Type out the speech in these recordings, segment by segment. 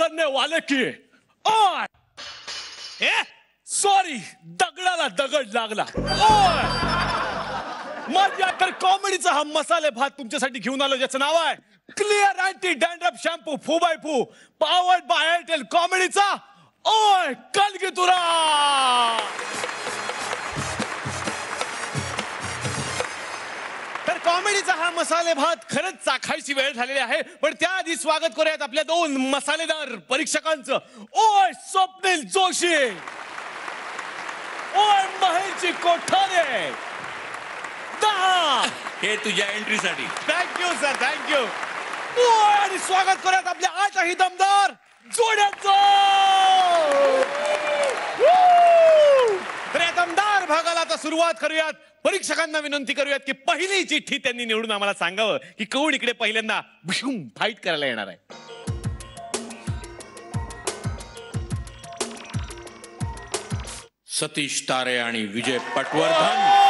करने वाले की ओय सॉरी दगडाला दगड लागला ओय माझ्याकडे कॉमेडीचा हा मसाले भात तुमच्यासाठी घेऊन आलो ज्याचं नाव आहे clear anti dandruff shampoo 4x4 powered by Airtel कॉमेडीचा ओय कलगीतुरा. तर कॉमेडीचा हा मसाले भात खरंच चाखायची वेळ झालेली आहे पण त्याआधी स्वागत करूयात आपल्या दोन मसालेदार परीक्षकांचं. ओय स्वप्नील जोशी ओय महेशजी कोठारे 10 हे तुझ्या एंट्रीसाठी. Thank you sir thank you. ओय आणि स्वागत करूयात आपल्या 8 दमदार जोड्यांचं. तर या दमदार भागाला आता सुरुवात करूयात. परीक्षकांना विनंती करूयात की पहिली चिठ्ठी त्यांनी निवडून आम्हाला सांगावं की कोण इकडे पहिल्यांदा फाईट करायला येणार आहे. सतीश तारे आणि विजय पटवर्धन.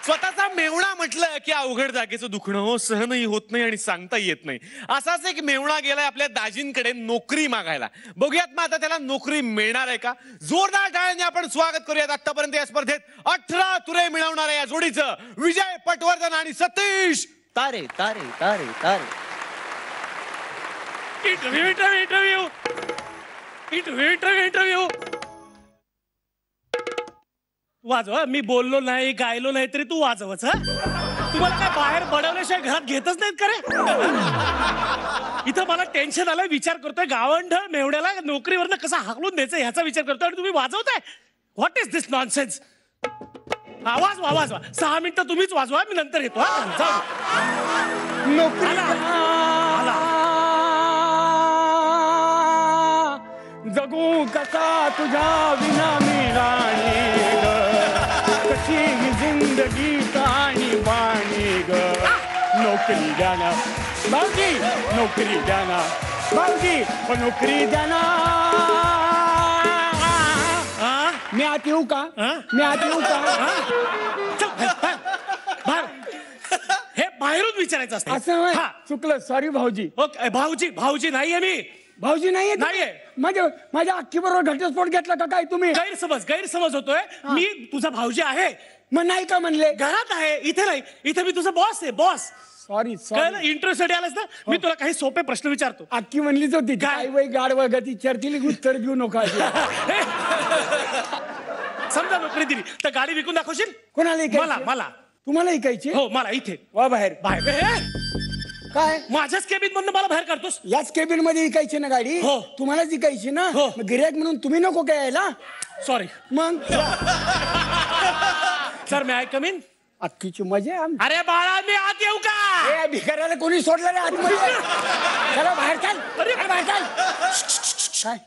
स्वतःचा मेवणा म्हटलं की अवघड जागेचं दुखणं सहनही होत नाही आणि सांगता येत नाही. असाच एक मेवणा गेलाय आपल्या दाजींकडे नोकरी मागायला. बघूयात मग आता त्याला नोकरी मिळणार आहे का. जोरदार टाळ्यांनी आपण स्वागत करूयात आतापर्यंत या स्पर्धेत 18 तुरे मिळवणाऱ्या या जोडीचं विजय पटवर्धन आणि सतीश तारे तारे तारे तारे. इंटरव्ह्यू वाजवा. मी बोललो नाही गायलो नाही तरी तू वाजवच. तुम्हाला काय बाहेर बडवल्याशिवाय घरात घेतच नाहीत का रे. इथं मला टेन्शन आलंय. विचार करतोय गावंढ मेवड्याला नोकरीवरनं कसा हाकलून द्यायचं ह्याचा विचार करतोय आणि तुम्ही वाजवताय. What is this nonsense. आवाज वाजवा 6 मिनिटं तुम्हीच वाजवा मी नंतर येतो. नोकरी जगू कसा तुझ्या विना मी राणी ग कशी जिंदगी कहाणी बाणी ग. नोकरी द्या ना भाऊजी नोकरी द्या ना भाऊजी नोकरी द्या ना. मी आत येऊ का मी आत येऊ का. हे बाहेरून विचारायचं असतं. असं चुकलं सॉरी भाऊजी. ओके भाऊजी भाऊजी नाहीये मी. भाऊजी नाहीये माझ्या अख्खी बरोबर घटस्फोट घेतला का काय तुम्ही. गैरसमज होतोय. मी तुझा भाऊजी आहे. मग नाही का म्हणले. घरात आहे इथे नाही. इथे मी तुझा बॉस आहे बॉस. सॉरी इंटरव्ह्यू साठी आलास ना. मी तुला काही सोपे प्रश्न विचारतो. अख्खी म्हणलीच होती काय वय गाड वगती चर्चेली उत्तर देऊ नका. समजा नोकरी दिली तर गाडी विकून दाखवशील. कोणाला मला तुम्हाला ऐकायची. हो मला इथे वा बाहेर काय माझ्याच केबिन मधून मला बाहेर काढतोस. याच केबिन मध्ये विकायची ना गाडी. हो तुम्हालाच विकायची ना. हो गिऱ्हाईक म्हणून तुम्ही नको काय यायला. सॉरी मग सर मी आय कम इन. अख्खीची मजा. अरे बाळा मी आत येऊ का. भिकाऱ्याला कोणी सोडलं रे आतमध्ये. चला बाहेर चाल. अरे बाहेर चाल. काय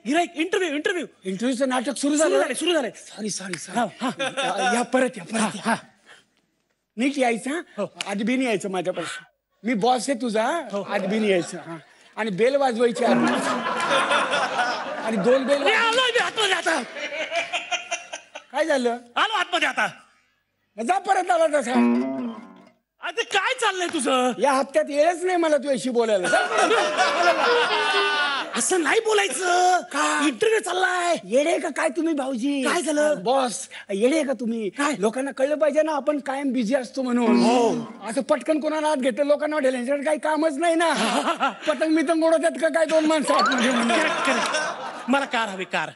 गिराईक इंटरव्ह्यूचं नाटक सुरू झालं. सॉरी या परत या नीट यायचं. आधी बिन यायचं माझ्यापासून. मी बॉस आहे तुझा. आधी बिन यायचं आणि बेल वाजवायची आणि 2 बेल. आता काय झालं. आलो आतमध्ये आता. जा परत आला तसा. आता काय चाललंय तुझं. या हप्त्यात येळच नाही मला तुझ्याशी बोलायला. असं नाही बोलायचं. इंटरव्ह्यू चाललाय. येडे का काय तुम्ही भाऊजी. काय झालं बॉस येडे का तुम्ही. काय लोकांना कळलं पाहिजे ना आपण कायम बिझी असतो म्हणून. हो असं पटकन कोणाला आत घेतलं लोकांना वाटेल यांच्याकडे काही कामच नाही ना. पतंग मितंग उडवतात का काय 2 माणसं आतमध्ये. मला कार हवी. कार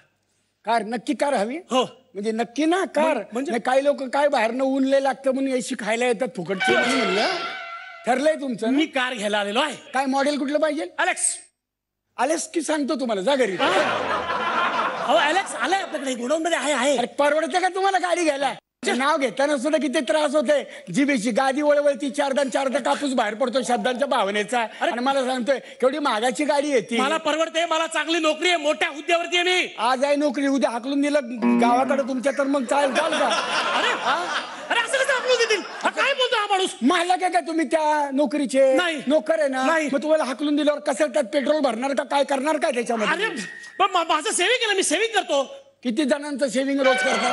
नक्की कार हवी. हो म्हणजे नक्की ना कार. म्हणजे काही लोक काय बाहेरनं ऊनले लागतं म्हणून याशी खायला येतात फुकटची म्हणलं. ठरलंय तुमचं. मी कार घ्यायला आलेलो आहे. काय मॉडेल कुठलं पाहिजे. अलेक्स की सांगतो तुम्हाला जा घरी. अलेक्स आलाय आपल्याकडे गोडाऊन मध्ये आहे. अरे परवडते का तुम्हाला गाडी घ्यायला. नाव घेताना सुद्धा किती त्रास होते. जीबीची गादी वळवळती 4दा कापूस बाहेर पडतो शब्दांच्या भावनेचा. आणि मला सांगतोय केवढी महागाची गाडी येते. मला परवडते. मला चांगली नोकरी आहे. मोठ्या हुद्द्यावरती आहे मी. आज आहे नोकरी उद्या हाकलून दिलं गावाकडे तुमच्या तर मग चाल का. अरे असं कसं हाकलून देतील. काय बोलतो हा माणूस. मालक आहे का तुम्ही त्या नोकरीचे. नोकर आहे ना. मग तुम्हाला हाकलून दिल्यावर कसं त्यात पेट्रोल भरणार का काय करणार काय त्याच्यामध्ये. अरे पण माझं सेव्हिंग केलं. मी सेव्हिंग करतो. किती जणांचं सेव्हिंग रोज करता.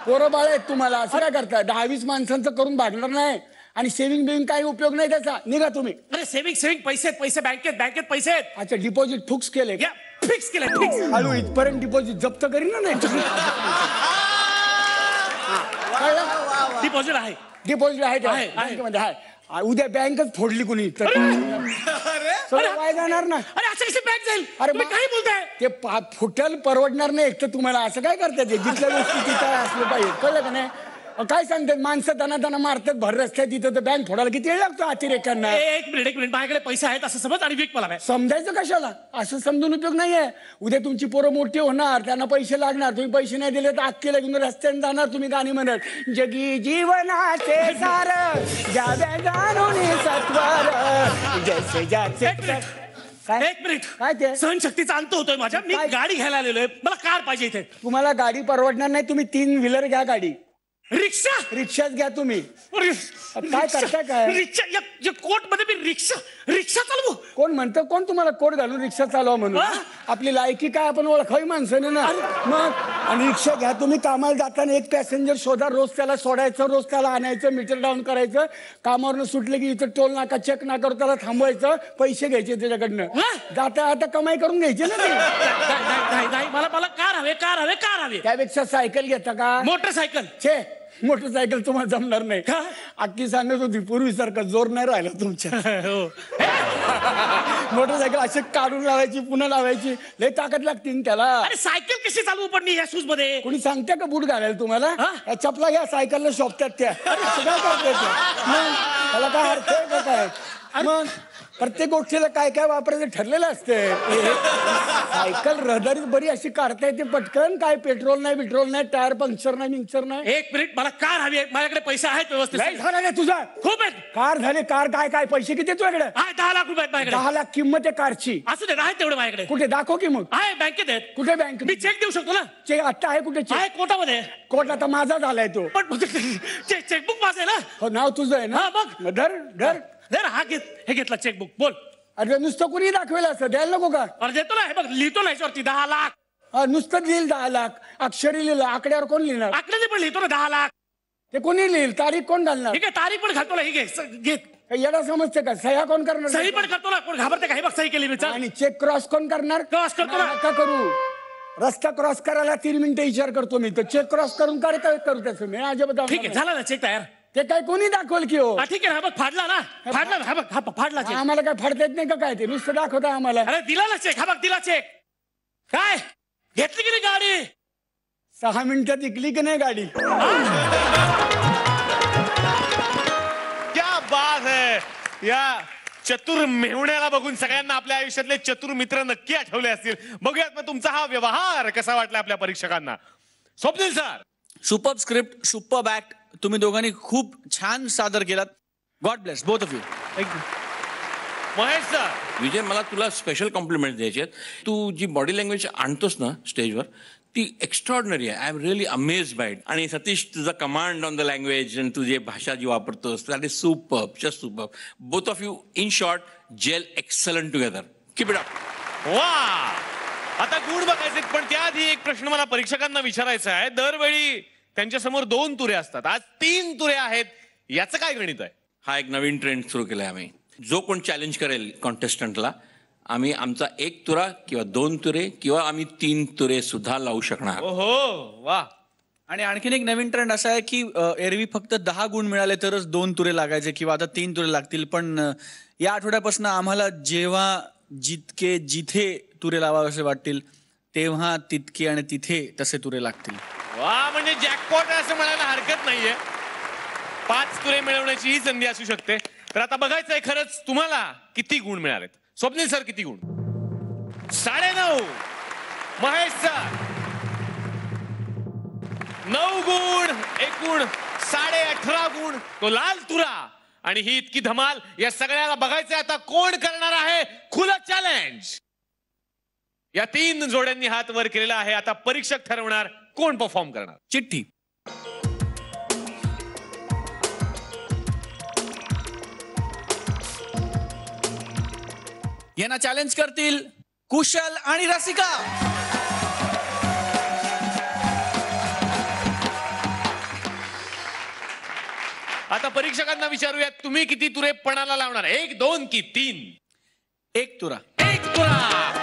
पोरं बाळ आहेत तुम्हाला, असं काय करता? 10-20 माणसांचं करून भागणार नाही आणि सेव्हिंग बिव्हिंग काही उपयोग नाही त्याचा. निघा तुम्ही. अरे सेव्हिंग पैसे बँकेत पैसे आहेत. अच्छा, डिपॉझिट फिक्स केले का? फिक्स केलंय फिक्स. हळू इथपर्यंत डिपॉझिट जप्त करीन ना. नाही डिपॉझिट आहे. डिपॉझिट आहे आहे. बँकेमध्ये आहे. उद्या बँकच फोडली कुणी तर सगळं वाया जाणार ना. अरे असं कशी बँक जाईल? अरे तुम्ही काही बोलताय? ते फुटल परवडणार नाही. एक तर तुम्हाला असं काय करतात, जिथल्या गोष्टी तिथं असलं पाहिजे, कळलं का नाही? काय सांगतात माणसं दना मारतात भर रस्त्यात, तिथं तर बँक फोडायला किती वेळ लागतो अतिरेक्यांना. एक मिनिट माझ्याकडे पैसे आहेत असं समज आणि विक मला. समजायचं कशाला? असं समजून उपयोग नाहीये. उद्या तुमची पोरं मोठी होणार, त्यांना पैसे लागणार, तुम्ही पैसे नाही दिले तर अख्खे घेऊन रस्त्याने जाणार. तुम्ही गाणी म्हणत, जगी जीवनाचे सार जाव्या जाणून सत्वर जैसे जाचे. एक मिनिट. काय ते? सहनशक्तीचा अंत होतोय माझ्या. मी गाडी घ्यायला आलेलोय, मला कार पाहिजे इथे. तुम्हाला गाडी परवडणार नाही. तुम्ही 3 व्हीलर घ्या गाडी. रिक्षाच घ्या तुम्ही. काय करताय काय? रिक्षा कोर्ट मध्ये मी रिक्षा चालवू? कोण म्हणतं? कोण तुम्हाला कोट घालून रिक्षा चालवा म्हणून? आपली लायकी काय आपण ओळखावी माणसाने ना. मग आणि रिक्षा घ्या तुम्ही. कामाला जाताना एक पॅसेंजर शोधा, रोज त्याला सोडायचं, रोज त्याला आणायचं, मीटर डाऊन करायचं. कामावरनं सुटले की इथं टोल नाका चेक नाका त्याला थांबवायचं, पैसे घ्यायचे त्याच्याकडनं. जाता आता कमाई करून घ्यायची ना ते. मला कार हवे. त्यापेक्षा सायकल घेता का? मोटरसायकल. छे, मोटरसायकल तुम्हाला जमणार नाही. अख्खी सांगत होती पूर्वीसारखा जोर नाही राहिला तुमच्या. मोटरसायकल अशी काढून लावायची, पुन्हा लावायची, लय ताकद लागतील त्याला. अरे सायकल कशी चालवू पण मी या शूज मध्ये? कोणी सांगते का बूट घालायला तुम्हाला? या चपला घ्या, सायकलला शोभतात त्या. सगळं करते मग त्याला काय अर्थ आहे का काय? मग प्रत्येक गोष्टीला काय काय वापरायचं ठरलेलं असते. सायकल रहदारीत बरी अशी काढता येते पटकन. काय पेट्रोल नाही, टायर पंक्चर नाही. एक मिनिट, मला कार हवी आहे. माझ्याकडे पैसे आहेत व्यवस्थित. झाला नाही तुझा? खूप आहेत. कार झाले. कार काय पैसे किती तुझ्याकडे? 10 लाख रुपये आहेत माझ्याकडे. 10 लाख किंमत आहे कारची. असू दे, आहेत तेवढे माझ्याकडे. कुठे दाखव की मग. आहे बँकेत आहेत. कुठे बँक? मी चेक देऊ शकतो ना. चेक आता आहे कुठे? आहे कोर्टामध्ये. कोर्ट आता माझा झालाय तो. पण चेकबुक माझं आहे ना. हो, नाव तुझं आहे ना. मग धर हा हे घेतला चेकबुक. बोल. अरे नुसतं कुणी दाखवेल असं द्यायला नको का? अरे देतो ना. हे बघ लिहितो ना याच्यावरती 10 लाख. नुसतं लिहिल 10 लाख. अक्षरी लिहिलं, आकड्यावर कोण लिहिणार? आकड्याने पण लिहितो ना 10 लाख. ते कोणी लिहिल? तारीख कोण घालणार? ठीक आहे, तारीख पण घालतो ना. ही घे. येडा समजते का? सह्या कोण करणार? सही पण करतो ना. कोण घाबरते का? हे बघ सही केली मी. आणि चेक क्रॉस कोण करणार? क्रॉस करतो ना. का करू? रस्ता क्रॉस करायला 3 मिनिटं विचार करतो मी. तर चेक क्रॉस करून काय करू त्याचं मी अजिबात. ठीक आहे, झाला ना चेक तयार. ते काय कोणी दाखवल की हो? ठीक आहे ना. बघ फाडला ना. फाडला चेक. आम्हाला काय फाडता येत नाही का काय? ते नुसतं दाखवता आम्हाला. अरे दिला ना चेक. हा बघ दिला चेक. काय घेतली की नाही गाडी? 6 मिनिटात इकली की नाही गाडी? क्या बात है. या चतुर मेहुण्याला बघून सगळ्यांना आपल्या आयुष्यातले चतुर मित्र नक्की आठवले असतील. बघूयात मग तुमचा हा व्यवहार कसा वाटला आपल्या परीक्षकांना. Swapnil sir. Superb script, superb act. तुम्ही दोघांनी खूप छान सादर केलात. God bless both of you. Mahesh sir. Vijay, मला तुला स्पेशल कॉम्प्लिमेंट द्यायचे आहेत. तू जी बॉडी लँग्वेज आणतोस ना स्टेजवर, ती एक्स्ट्रॉर्डनरी आहे. आय एम रिअली अमेज बाय इट. आणि सतीश, तुझा कमांड ऑन द लँग्वेज आणि तुझी भाषा जी वापरतोस that is superb, just superb. Both of you in short gel excellent together. Keep it up. वा. आता गुण बघायचे, पण त्याआधी एक प्रश्न मला परीक्षकांना विचारायचा आहे. दरवेळी त्यांच्या समोर 2 तुरे असतात, आज 3 तुरे आहेत. याचं काय गणित आहे? हा एक नवीन ट्रेंड सुरू केलाय आम्ही. जो कोण चॅलेंज करेल कॉन्टेस्टंटला, आम्ही आमचा 1 तुरा किंवा 2 तुरे किंवा आम्ही 3 तुरे सुद्धा लावू शकणार. ओहो, वा. आणि आणखीन एक नवीन ट्रेंड असा आहे की एरवी फक्त 10 गुण मिळाले तरच 2 तुरे लागायचे किंवा आता 3 तुरे लागतील. पण या आठवड्यापासून आम्हाला जेव्हा जिथे तुरे लावावेसे वाटतील तेव्हा तितके आणि तिथे तसे तुरे लागतील. वा, म्हणजे जॅकपॉट असं म्हणायला हरकत नाहीये. 5 तुरे मिळवण्याची ही संधी असू शकते. तर आता बघायचंय खरंच तुम्हाला किती गुण मिळालेत. स्वप्नील सर किती गुण? 9.5. महेश सर 9 गुण. एकूण 18.5 गुण. तो लाल तुरा आणि ही इतकी धमाल. या सगळ्याला बघायचंय आता कोण करणार आहे खुलं चॅलेंज. या 3 जोड्यांनी हात वर केलेला आहे. आता परीक्षक ठरवणार कोण परफॉर्म करणार. चिठ्ठी. यांना चॅलेंज करतील कुशल आणि रसिका. आता परीक्षकांना विचारूयात, तुम्ही किती तुरे पणाला लावणार? 1, 2 की 3? 1 तुरा. 1 तुरा.